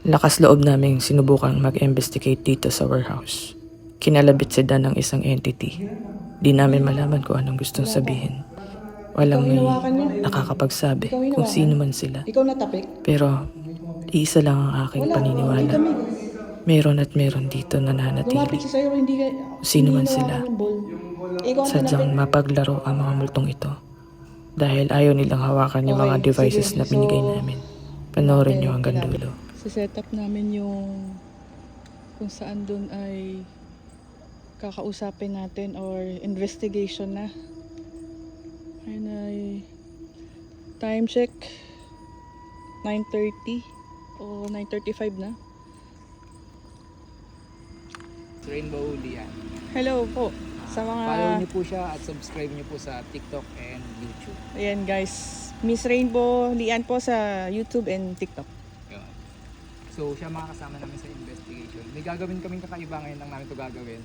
Lakas loob naming sinubukan mag-investigate dito sa warehouse. Kinalabit si Dan ng isang entity. Di namin malaman kung anong gustong sabihin. Walang may nakakapagsabi kung sino man sila. Ikaw natapik? Pero iisa lang ang aking paniniwala. Meron at meron dito nananatili. Sa'yo, hindi ka... Sino man sila. Ikaw Sadyang mapaglaro ang mga multong ito. Dahil ayaw nilang hawakan yung mga devices na binigay namin. Panoorin nyo hanggang dulo. Set up namin yung kung saan dun ay kakausapin natin or investigation na. Ayun ay time check 9:30 o 9:35 na. Rainbow Lian. Hello po sa mga Follow niyo po siya at subscribe niyo po sa TikTok and YouTube. ayan guys, Miss Rainbow Lian po sa YouTube and TikTok. Yun. So siya makakasama namin sa investigation. May gagawin kaming kakaiba ngayon lang namin ito gagawin.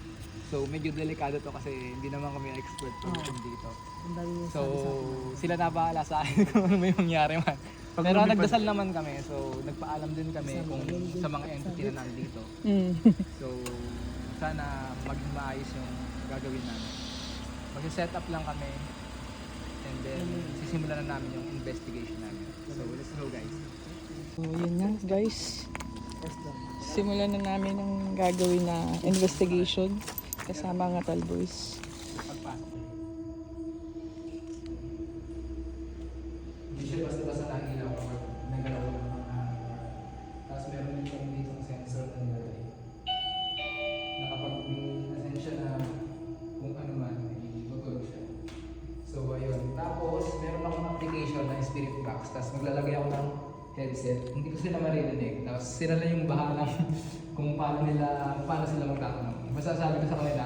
So medyo delikado to kasi hindi naman kami expert dito. So sila na bahala sa akin kung ano may mangyari man. Pero nagdasal naman kami, so nagpaalam din kami kung sa mga entity na nandito. So sana maging maayos yung gagawin namin. Mag-set up lang kami and then sisimulan na namin yung investigation namin. So let's go guys. So yun nga guys, simulan na namin ang gagawin na investigation kasama ang Atal Boys. Pagpasok. Hindi siya basta-basta nagilaw kapag nagalaw ng mga tapos meron din kami ditong sensor na nilagay. Na kapag may nasensya na kung ano man, ay tutulog siya. So ayun. Tapos meron akong application na spirit box. Tapos maglalagay ako ng headset. Hindi ko sila maririnig. Tapos sila lang yung bahalang kung paano sila magtatanong. Basta sabi ko sa kanila,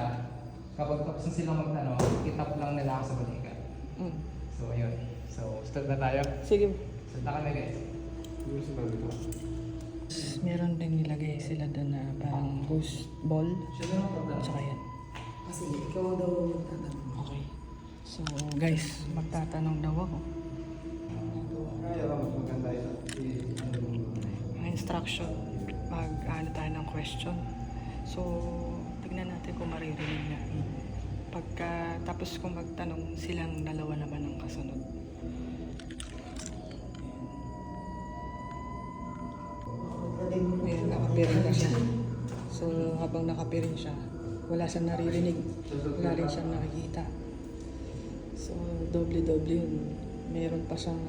kapag tapos na silang magtanong, itap lang nila ako sa balikat. So ayun. So start na tayo. Sige. Start na kami guys. Meron din nilagay sila doon na parang ghost ball. Siya na lang pagtanong. Tsaka yan. Kasi ikaw daw magtatanong. Okay. So guys, magtatanong daw ako. Kaya lang mas maganda yun. Ang instruction, mag-ano tayo ng question. So, tignan natin kung maririnig na. Pagka tapos kung magtanong, silang dalawa naman ang kasunod. Ayan, nakapiring na siya. So, habang nakapiring siya, wala siyang naririnig. Wala rin siyang nakikita. So, doble-doble yun. Meron pa siyang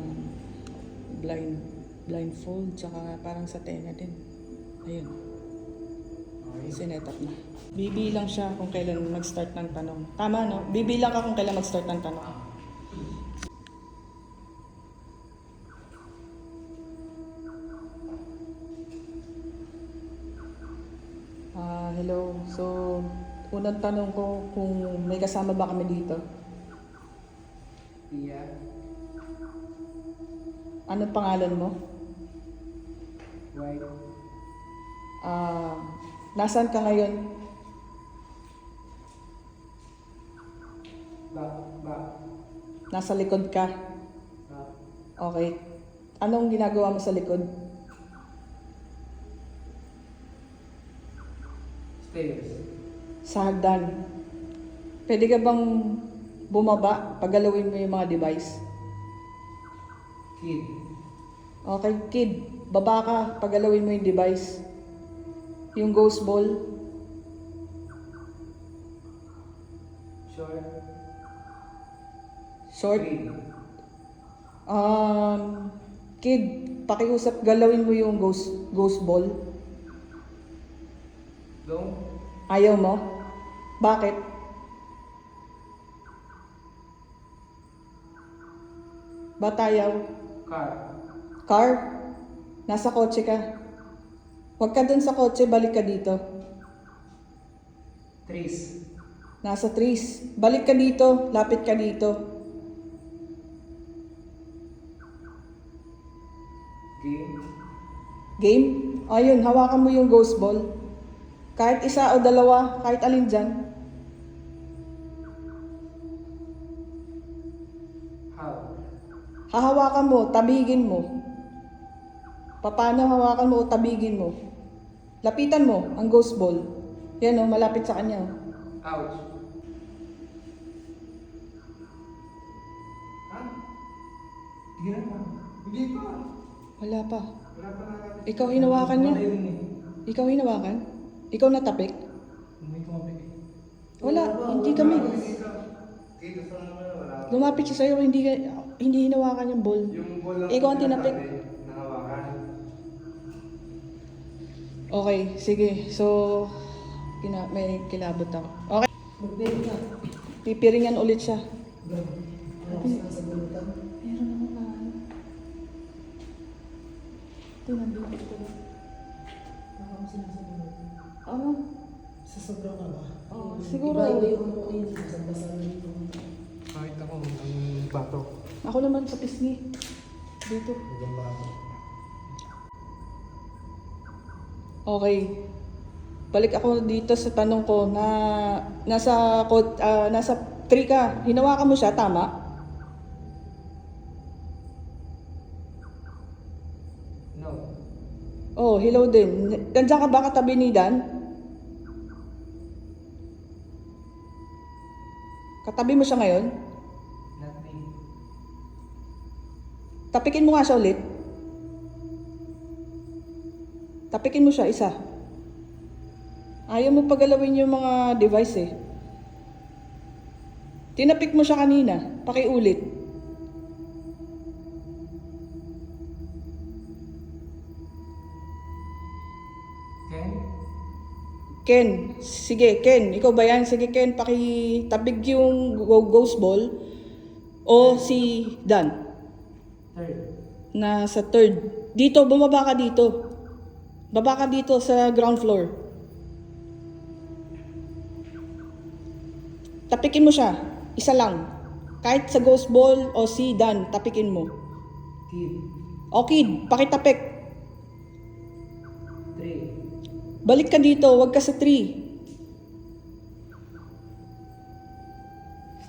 blindfold, tsaka parang sa tenga din. Ayun. Sinet up na. Bibilang siya kung kailan mag-start ng tanong. Tama, no? Bibilang ka kung kailan mag-start ng tanong. Hello. So, unang tanong ko kung may kasama ba kami dito? Tia. Anong pangalan mo? White. Nasaan ka ngayon? Back. Nasa likod ka? Back. Okay. Anong ginagawa mo sa likod? Stairs. Sa hagdan. Pwede ka bang bumaba, pagalawin mo yung mga device? Kid. Okay, kid. Baba ka, pagalawin mo yung device. Yung ghost ball. Short. Short. Green. Kid, pakiusap, galawin mo yung ghost ball. Long. Ayaw mo? Bakit? Ba't ayaw? Car. Car? Nasa kotse ka. Huwag ka dun sa kotse, balik ka dito. Trees. Nasa trees. Balik ka dito, lapit ka dito. Game. Game? Ayun, hawakan mo yung ghost ball. Kahit isa o dalawa, kahit alin dyan. How. Hahawakan mo, tabigin mo. Paano hawakan mo o tabigin mo? Lapitan mo ang ghost ball. Yan o, malapit sa kanya. Ouch. Ha? Tignan mo. Hindi pa. Wala pa. Wala pa nakakapit. Ikaw hinawakan niya? Malay rin eh. Ikaw hinawakan? Ikaw natapik? May tumapik eh. Wala, hindi kami. Dito sa naman wala. Lumapit siya sa'yo, hindi hinawakan yung ball. Yung ball lang Ikaw ang tinapik. nakawakan. Okay, sige. So, may kilabot ako. Okay. Mag-bake ka. Pipiringan ulit siya. Grabe. Ano ko sinasagutan? Meron naman na ano. Ito, nandun ito. Baka mo sinasagutan. Ano? Sa sobrang ka ba? Oo, siguro. Iba-iba yung ano yun. Basa-basa na yun. Kahit ako, ang bato. Ako naman sa pisngi. Dito. Ang bato. Okay. Balik ako dito sa tanong ko na nasa 3 ka. Hinawakan mo siya, tama? No. Oh, hello din. Nandiyan ka ba katabi ni Dan? Katabi mo siya ngayon? Not me. Tapikin mo nga siya ulit. Tapikin mo siya, isa. Ayaw mo pagalawin yung mga device eh. Tinapik mo siya kanina. Pakiulit. Ken? Ken, sige Ken, ikaw ba yan? Sige Ken, pakitabig yung ghost ball. O si Dan, Third. nasa 3rd. Dito, bumaba ka dito. Baba ka dito sa ground floor. Tapikin mo siya. Isa lang. Kahit sa ghost ball o si Dan, tapikin mo. Kid. O kid, pakitapik. 3. Balik ka dito, wag ka sa 3.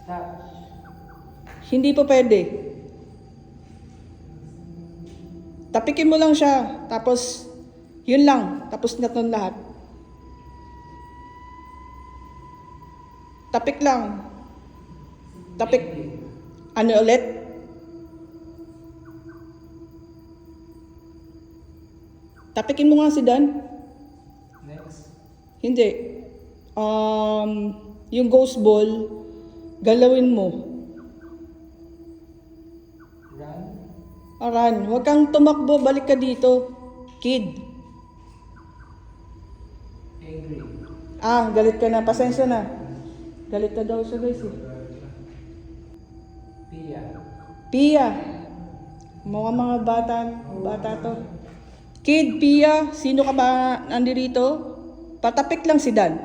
Stop. Hindi po pwede. Tapikin mo lang siya, tapos yun lang, tapos na ton lahat. Tapik lang. Tapik. Ano ulit? Tapikin mo nga si Dan. Next. Hindi. Yung ghost ball, galawin mo. Run. Aran, huwag kang tumakbo, balik ka dito. Kid. Angry. Galit ka na. Pasensya na. Galit na daw siya guys eh. Pia. Pia. Mga bata to. Kid, Pia, sino ka ba nandirito? Patapik lang si Dan.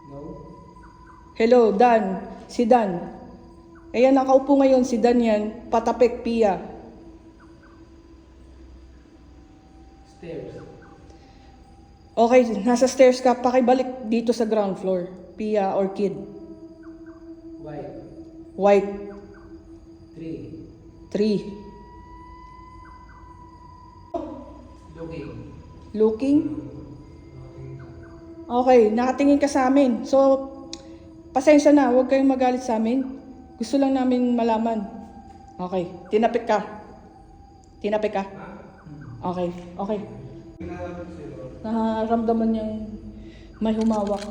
No. Hello, Dan. Si Dan. Ayan, nakaupo ngayon si Dan yan. Patapik, Pia. Stairs. Okay, nasa stairs ka. Pakibalik dito sa ground floor. Pia or Kid. White. White. 3. 3. Looking. Looking. Okay, nakatingin ka sa amin. So, pasensya na. Huwag kayong magalit sa amin. Gusto lang namin malaman. Okay, tinapik ka. Tinapik ka. Okay, okay. Nararamdaman niyang may humawak.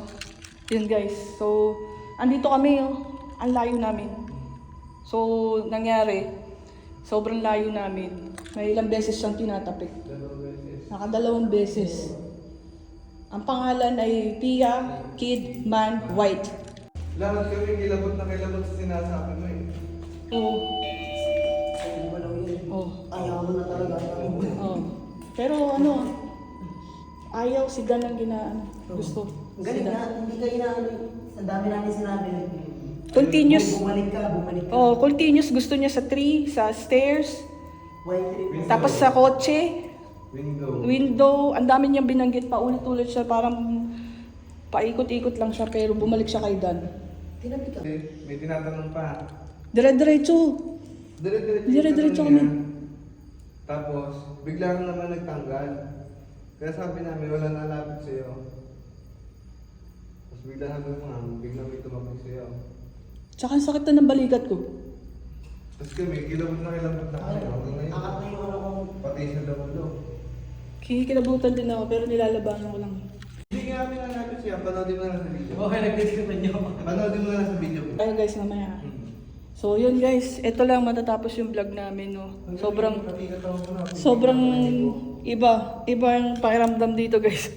Yun guys. So, andito kami. Oh. Ang layo namin. So, nangyari, sobrang layo namin. May ilang beses siyang tinatapik. Nakadalawang beses. Ang pangalan ay Pia, Kid, Man, White. Lahat kami kilabot na kilabot sa sinasabi mo eh. Oo. Sabi ko lang yun. Oh. Ayaw mo na talaga. Oh. Pero ano, ayaw si Dan ang gusto. Ang galing na, hindi ka inaano. Ang dami namin sinabi. Continuous. Bumalik ka. Oh, continuous gusto niya sa tree, sa stairs, White trip. tapos sa kotse, Window. window. Ang dami niyang binanggit, paulit-ulit siya, parang paikot-ikot lang siya, pero bumalik siya kay Dan. Tinapik ka. May tinatanong pa. Dire-diretso. Dire-diretso kami. Tapos, bigla lang naman nagtanggal. Kaya sabi namin, wala nalapit sa'yo. Tapos bigla sabi mo nga, bigla may tumapag sa'yo. Tsaka ang sakit na ng balikat ko. Tapos kami, kilabot na kami hanggang ngayon. Akat na yung ano kong... Pati sa lawalo. Kikilabutan din ako pero nilalabanan ko lang. Hindi nga kami nalapit siya, panoodin mo na lang sa video. Okay, nag-discriminate niyo. Panoodin mo na lang sa video. Kaya guys, mamaya. So yun guys, ito lang matatapos yung vlog namin, no. Sobrang iba yung pakiramdam dito guys.